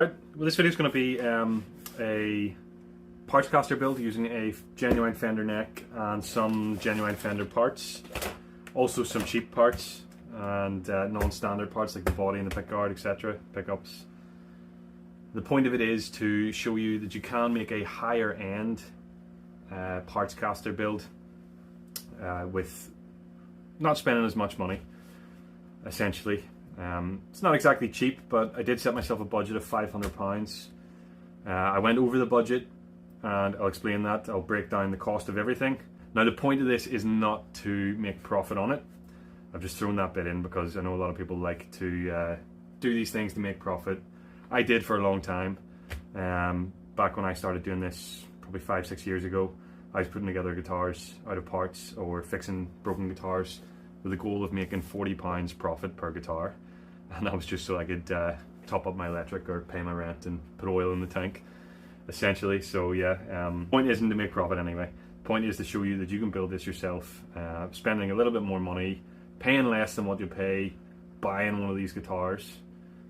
Well, this video is going to be a Partscaster build using a genuine Fender neck and some genuine Fender parts, also some cheap parts and non-standard parts like the body and the pickguard, etc., pickups. The point of it is to show you that you can make a higher end Partscaster build with not spending as much money, essentially. It's not exactly cheap, but I did set myself a budget of £500. I went over the budget, and I'll explain that. I'll break down the cost of everything. Now, the point of this is not to make profit on it. I've just thrown that bit in because I know a lot of people like to do these things to make profit. I did for a long time. Back when I started doing this, probably 5-6 years ago, I was putting together guitars out of parts or fixing broken guitars with the goal of making £40 profit per guitar. And that was just so I could top up my electric or pay my rent and put oil in the tank, essentially. So yeah, point isn't to make profit anyway. Point is to show you that you can build this yourself, spending a little bit more money, paying less than what you pay buying one of these guitars.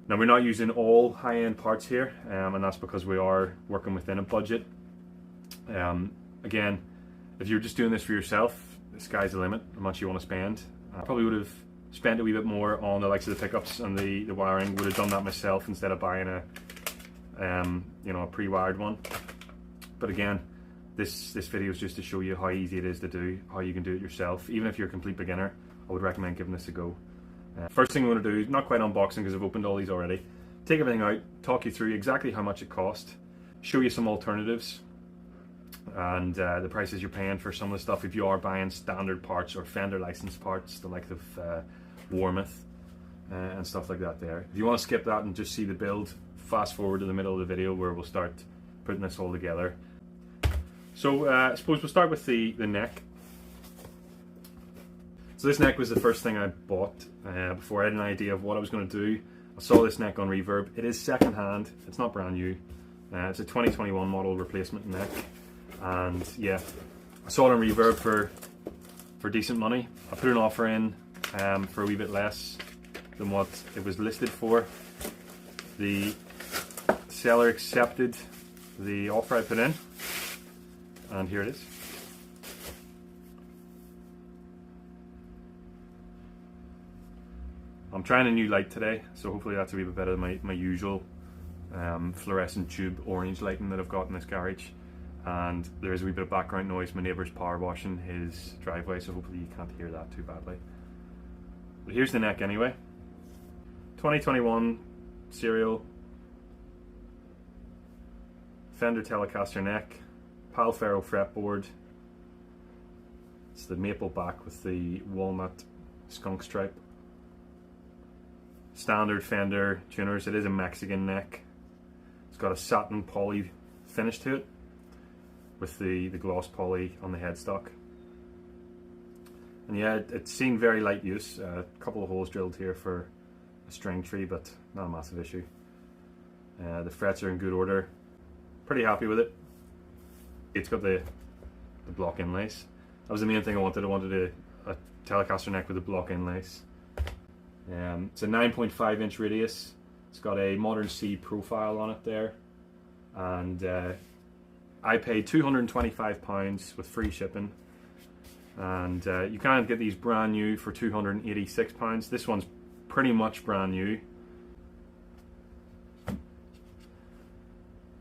Now, we're not using all high-end parts here, and that's because we are working within a budget. Again, if you're just doing this for yourself, the sky's the limit how much you want to spend. I probably would have spent a wee bit more on the likes of the pickups and the wiring. Would have done that myself instead of buying a a pre-wired one. But again, this video is just to show you how easy it is to do, how you can do it yourself. Even if you're a complete beginner, I would recommend giving this a go. First thing we want to do is not quite unboxing because I've opened all these already. Take everything out, talk you through exactly how much it cost, show you some alternatives and the prices you're paying for some of the stuff if you are buying standard parts or Fender licensed parts, the like of Warmouth and stuff like that there. If you want to skip that and just see the build, fast forward to the middle of the video where we'll start putting this all together. So I suppose we'll start with the neck. So this neck was the first thing I bought before I had an idea of what I was going to do. I saw this neck on Reverb. It is second hand, it's not brand new. It's a 2021 model replacement neck. And yeah, I saw it on Reverb for decent money. I put an offer in for a wee bit less than what it was listed for. The seller accepted the offer I put in, and here it is. I'm trying a new light today, so hopefully that's a wee bit better than my usual fluorescent tube orange lighting that I've got in this garage. And there is a wee bit of background noise. My neighbour's power washing his driveway, so hopefully you can't hear that too badly. But here's the neck anyway. 2021 serial Fender Telecaster neck, Pal Ferro fretboard. It's the maple back with the walnut skunk stripe. Standard Fender tuners. It is a Mexican neck. It's got a satin poly finish to it with the gloss poly on the headstock. And yeah, it's seen very light use. A couple of holes drilled here for a string tree, but not a massive issue. The frets are in good order. Pretty happy with it. It's got the block inlays. That was the main thing I wanted. I wanted a Telecaster neck with a block inlays. It's a 9.5 inch radius. It's got a Modern C profile on it there, and I paid £225 with free shipping, and you can get these brand new for £286. This one's pretty much brand new.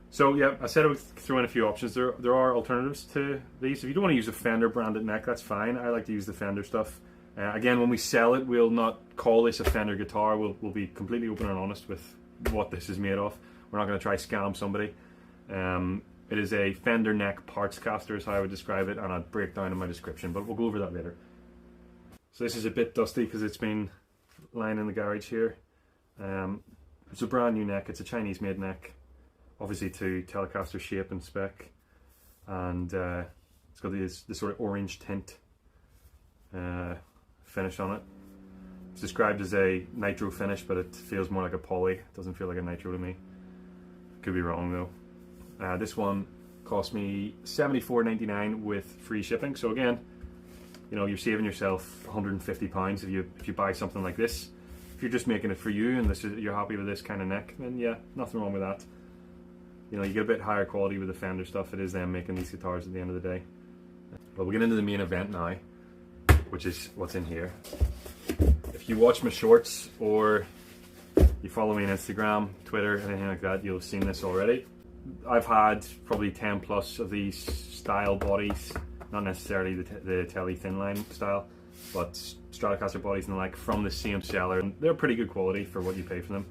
So yeah, I said I would throw in a few options. There are alternatives to these. If you don't want to use a Fender branded neck, that's fine. I like to use the Fender stuff. Again, when we sell it, we'll not call this a Fender guitar. We'll be completely open and honest with what this is made of. We're not going to try scam somebody. It is a Fender neck Partscaster is how I would describe it, and I'll break down in my description, but we'll go over that later. So this is a bit dusty because it's been lying in the garage here. It's a brand new neck. It's a Chinese made neck, obviously to Telecaster shape and spec, and it's got this sort of orange tint finish on it. It's described as a nitro finish, but it feels more like a poly. It doesn't feel like a nitro to me. Could be wrong though. This one cost me $74.99 with free shipping. So again, you know, you're saving yourself £150 if you buy something like this. if you're just making it for you and you're happy with this kind of neck, then yeah, nothing wrong with that. You know, you get a bit higher quality with the Fender stuff. It is them making these guitars at the end of the day. But we'll get into the main event now, which is what's in here. If you watch my shorts or you follow me on Instagram, Twitter, anything like that, you'll have seen this already. I've had probably 10 plus of these style bodies, not necessarily the Tele Thinline style, but Stratocaster bodies and the like from the same seller. They're pretty good quality for what you pay for them.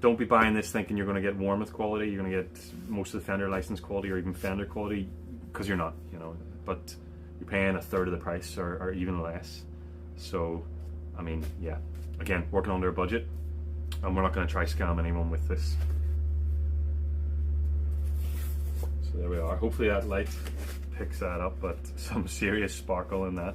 Don't be buying this thinking you're going to get Warmoth quality, you're going to get most of the Fender license quality or even Fender quality, because you're not, you know, but you're paying a third of the price or even less. So, I mean, yeah, again, working under a budget, and we're not going to try scam anyone with this. So there we are. Hopefully that light picks that up, but some serious sparkle in that.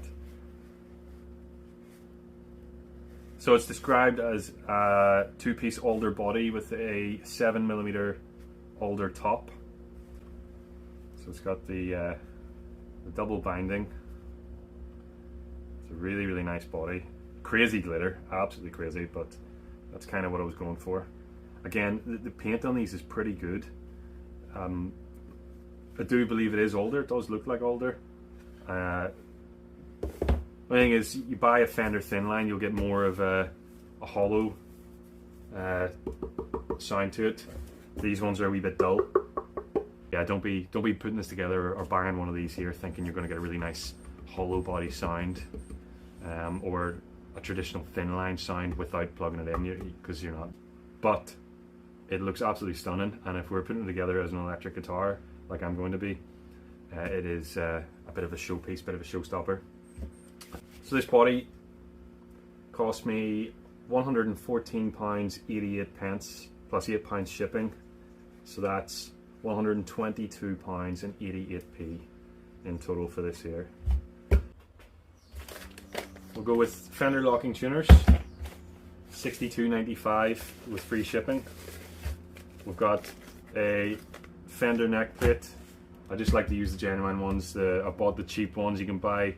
So it's described as a two-piece alder body with a 7mm alder top. So it's got the double binding. It's a really, really nice body. Crazy glitter, absolutely crazy, but that's kind of what I was going for. Again, the paint on these is pretty good. I do believe it is older. It does look like older. The thing is, you buy a Fender Thinline, you'll get more of a hollow sound to it. These ones are a wee bit dull. Yeah, don't be putting this together or buying one of these here thinking you're going to get a really nice hollow body sound, or a traditional Thinline sound without plugging it in, because you're not. But it looks absolutely stunning, and if we're putting it together as an electric guitar, like I'm going to be, it is a bit of a showpiece, bit of a showstopper. So this body cost me £114.88 plus £8 shipping, so that's £122.88 in total for this here. We'll go with Fender locking tuners, $62.95 with free shipping. We've got a Fender neck plate. I just like to use the genuine ones. I bought the cheap ones. You can buy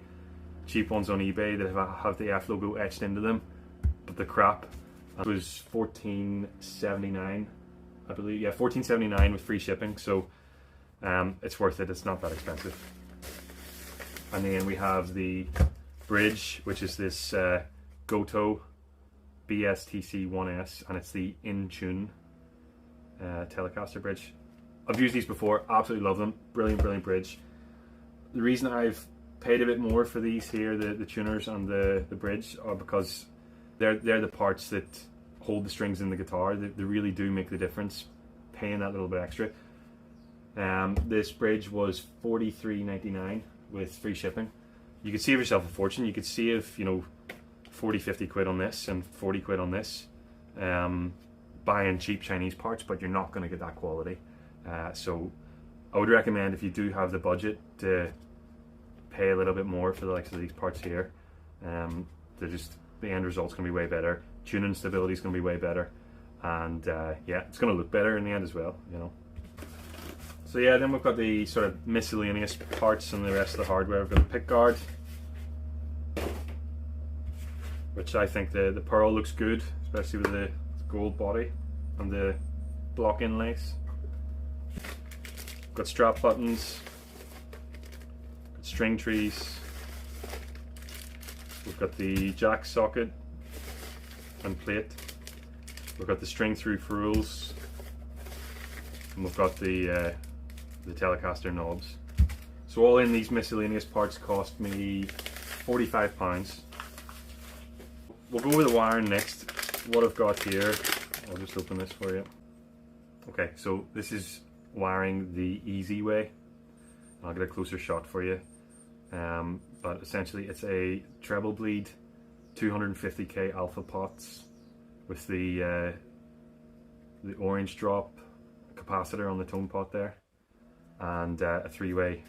cheap ones on eBay that have the F logo etched into them, but the crap. It was $14.79, I believe. Yeah, $14.79 with free shipping. So it's worth it. It's not that expensive. And then we have the bridge, which is this Goto BSTC1S, and it's the In Tune Telecaster bridge. I've used these before, absolutely love them. Brilliant, brilliant bridge. The reason I've paid a bit more for these here, the tuners and the bridge, are because they're the parts that hold the strings in the guitar. They really do make the difference, paying that little bit extra. This bridge was $43.99 with free shipping. You could save yourself a fortune. You could save, you know, 40-50 quid on this and 40 quid on this, buying cheap Chinese parts, but you're not going to get that quality. So I would recommend, if you do have the budget, to pay a little bit more for the likes of these parts here. The end result's going to be way better. Tuning stability is going to be way better, and yeah, it's going to look better in the end as well, you know. So yeah, then we've got the sort of miscellaneous parts and the rest of the hardware. We've got the pick guard, which I think the pearl looks good, especially with the gold body and the block inlays. Got strap buttons, got string trees, we've got the jack socket and plate, we've got the string through ferrules, and we've got the Telecaster knobs. So all in, these miscellaneous parts cost me £45. We'll go with the wiring next. What I've got here, I'll just open this for you. Okay, so this is wiring the easy way. I'll get a closer shot for you. But essentially it's a treble bleed 250k alpha pots with the orange drop capacitor on the tone pot there, and a 3-way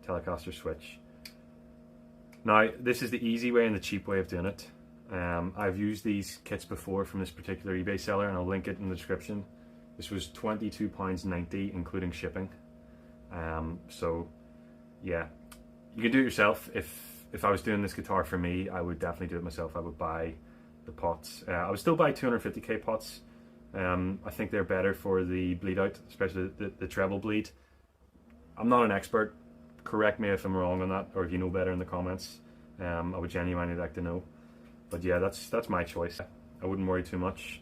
Telecaster switch. Now this is the easy way and the cheap way of doing it. I've used these kits before from this particular eBay seller, and I'll link it in the description. This was £22.90 including shipping. So yeah, you can do it yourself. If I was doing this guitar for me, I would definitely do it myself. I would buy the pots. I would still buy 250k pots. I think they're better for the bleed out, especially the treble bleed. I'm not an expert. Correct me if I'm wrong on that, or if you know better in the comments. I would genuinely like to know. But yeah, that's my choice. I wouldn't worry too much.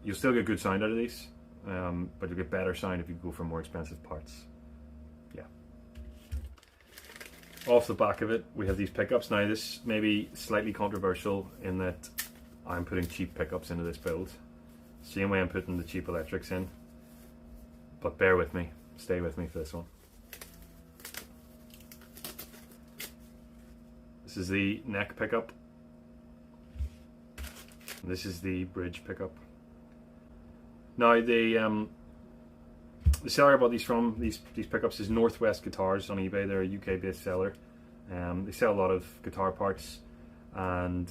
You'll still get good sound out of these, but you'll get better sound if you go for more expensive parts. Yeah. Off the back of it, we have these pickups. Now this may be slightly controversial in that I'm putting cheap pickups into this build. Same way I'm putting the cheap electrics in. But bear with me, stay with me for this one. This is the neck pickup. This is the bridge pickup. Now the seller I bought these from, these pickups, is Northwest Guitars on eBay. They're a UK based seller. They sell a lot of guitar parts, and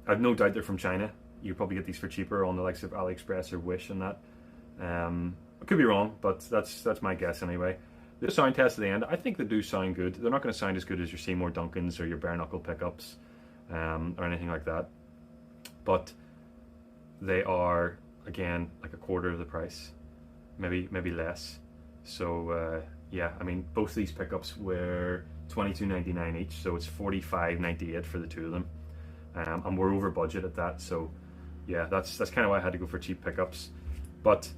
I've no doubt they're from China. You probably get these for cheaper on the likes of AliExpress or Wish and that. I could be wrong, but that's my guess anyway. The sound test at the end, I think they do sound good. They're not going to sound as good as your Seymour Duncans or your bare knuckle pickups or anything like that. But they are, again, like a quarter of the price, maybe less. So yeah, I mean, both these pickups were $22.99 each, so it's $45.98 for the two of them, and we're over budget at that. So yeah, that's kind of why I had to go for cheap pickups. But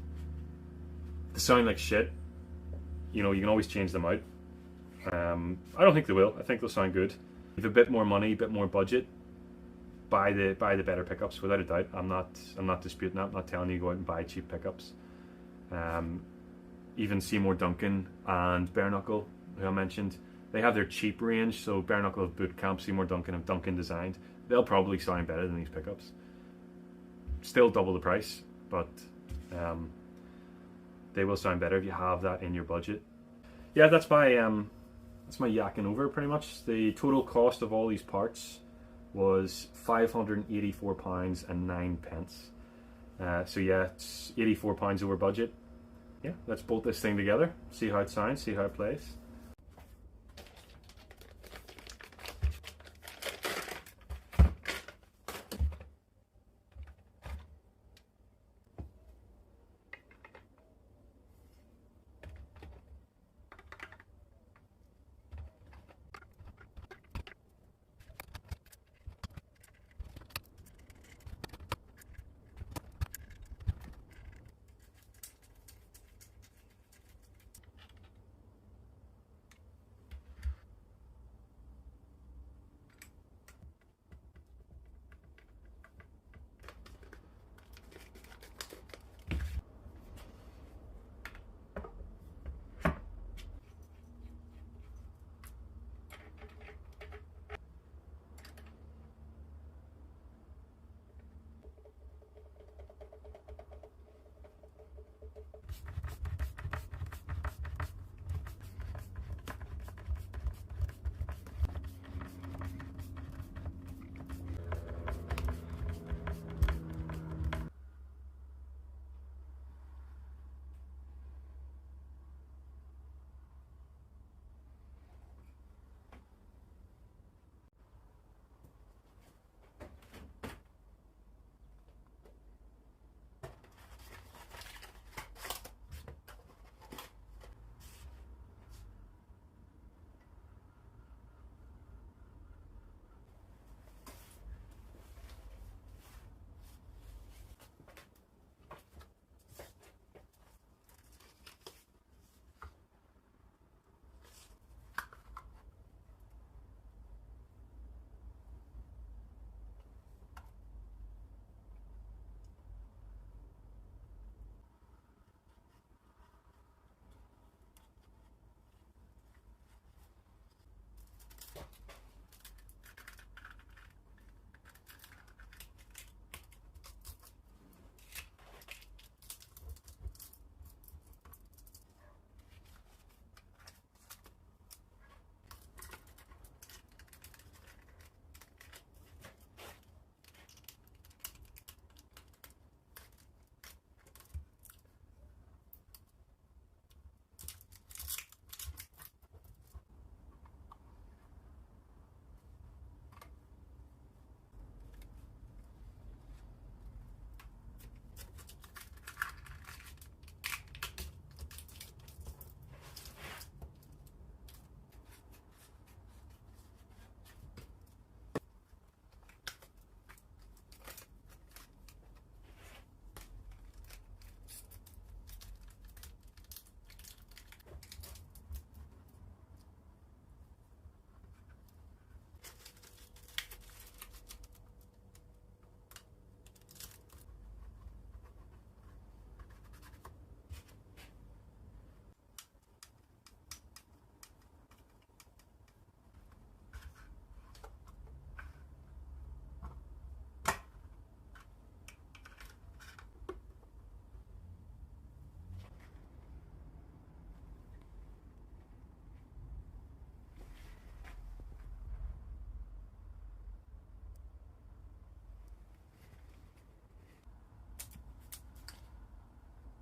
they sound like shit. You know, you can always change them out. I don't think they will. I think they'll sound good. If a bit more money, a bit more budget, buy the better pickups without a doubt. I'm not disputing that. I'm not telling you to go out and buy cheap pickups. Even Seymour Duncan and Bare Knuckle, who I mentioned, they have their cheap range. So Bare Knuckle have Boot Camp, Seymour Duncan have Duncan designed. They'll probably sound better than these pickups. Still double the price, but they will sound better if you have that in your budget. Yeah, that's my yakking over pretty much. The total cost of all these parts was £584.09. So yeah, it's £84 over budget. Yeah, let's bolt this thing together, see how it sounds, see how it plays.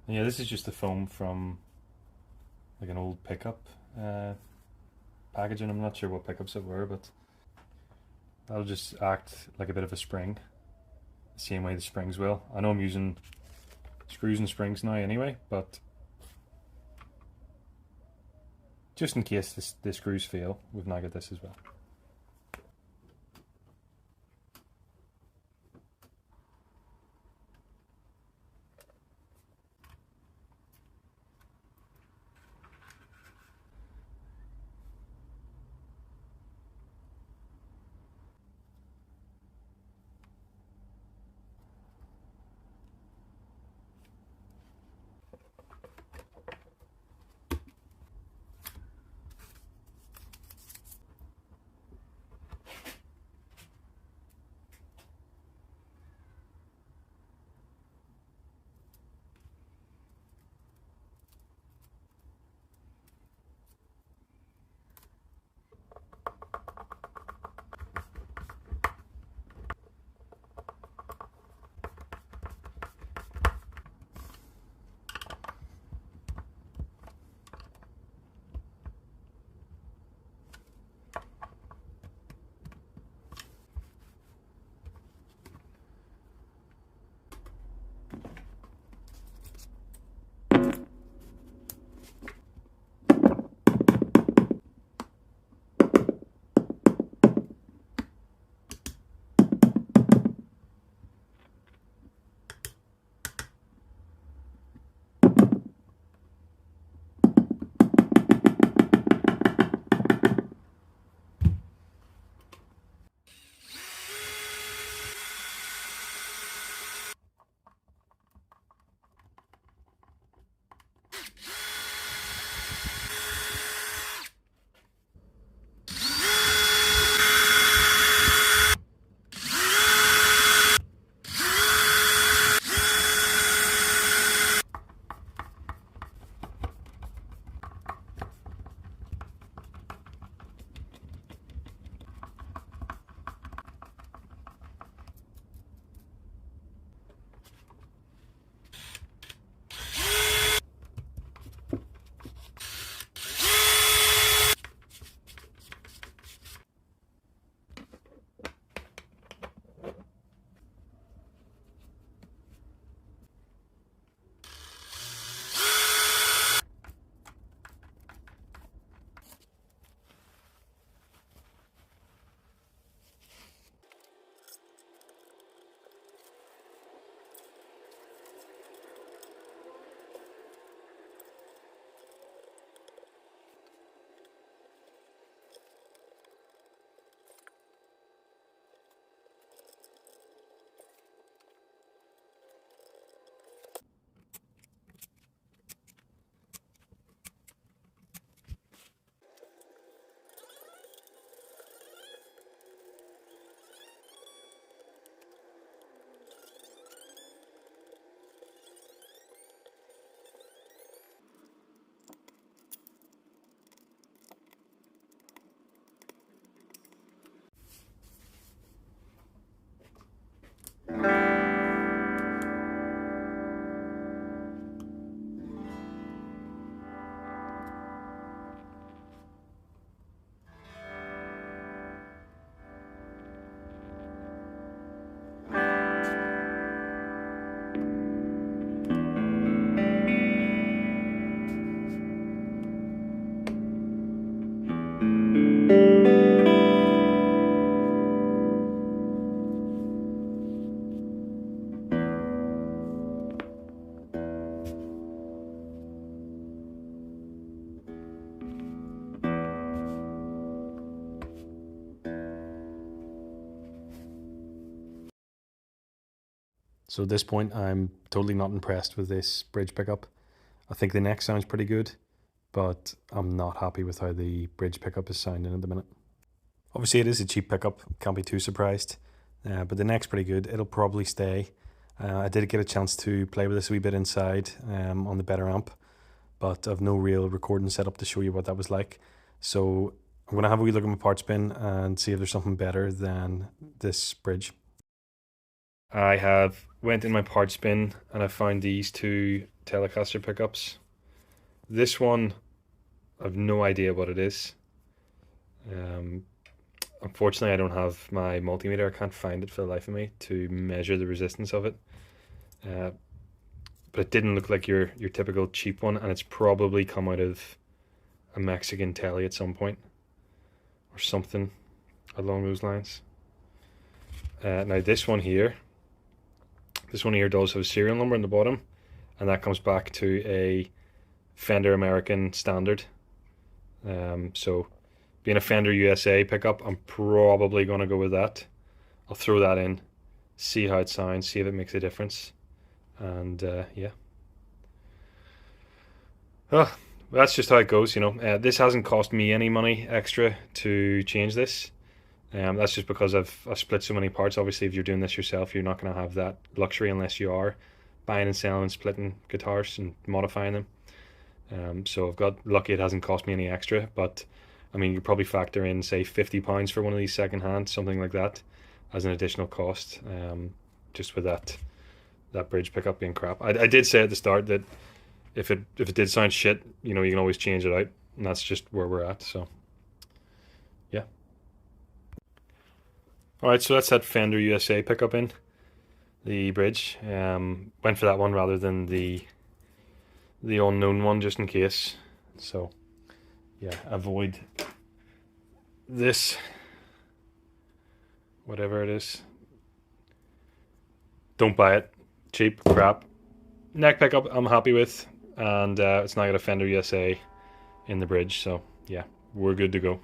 Yeah, this is just the foam from like an old pickup packaging. I'm not sure what pickups it were, but that'll just act like a bit of a spring, the same way the springs will. I know I'm using screws and springs now anyway, but just in case the screws fail, we've now got this as well. So at this point, I'm totally not impressed with this bridge pickup. I think the neck sounds pretty good, but I'm not happy with how the bridge pickup is sounding at the minute. Obviously, it is a cheap pickup, can't be too surprised, but the neck's pretty good. It'll probably stay. I did get a chance to play with this a wee bit inside on the better amp, but I've no real recording setup to show you what that was like. So I'm going to have a wee look at my parts bin and see if there's something better than this bridge. I have went in my parts bin and I found these two Telecaster pickups. This one, I've no idea what it is. Unfortunately, I don't have my multimeter. I can't find it for the life of me to measure the resistance of it. But it didn't look like your typical cheap one, and it's probably come out of a Mexican Tele at some point or something along those lines. Now this one here does have a serial number in the bottom, and that comes back to a Fender American standard. So being a Fender USA pickup, I'm probably going to go with that. I'll throw that in, see how it sounds, see if it makes a difference, and yeah. Oh, that's just how it goes, you know. This hasn't cost me any money extra to change this. That's just because I've split so many parts. Obviously, if you're doing this yourself, you're not going to have that luxury unless you are buying and selling and splitting guitars and modifying them. So I've got lucky it hasn't cost me any extra, but I mean, you probably factor in, say, £50 for one of these second hand, something like that, as an additional cost, just with that bridge pickup being crap. I did say at the start that if it did sound shit, you know, you can always change it out, and that's just where we're at. So yeah. All right, so that's that Fender USA pickup in the bridge. Went for that one rather than the unknown one, just in case. So yeah, avoid this, whatever it is. Don't buy it. Cheap crap. Neck pickup I'm happy with, and it's not got a Fender USA in the bridge, so yeah, we're good to go.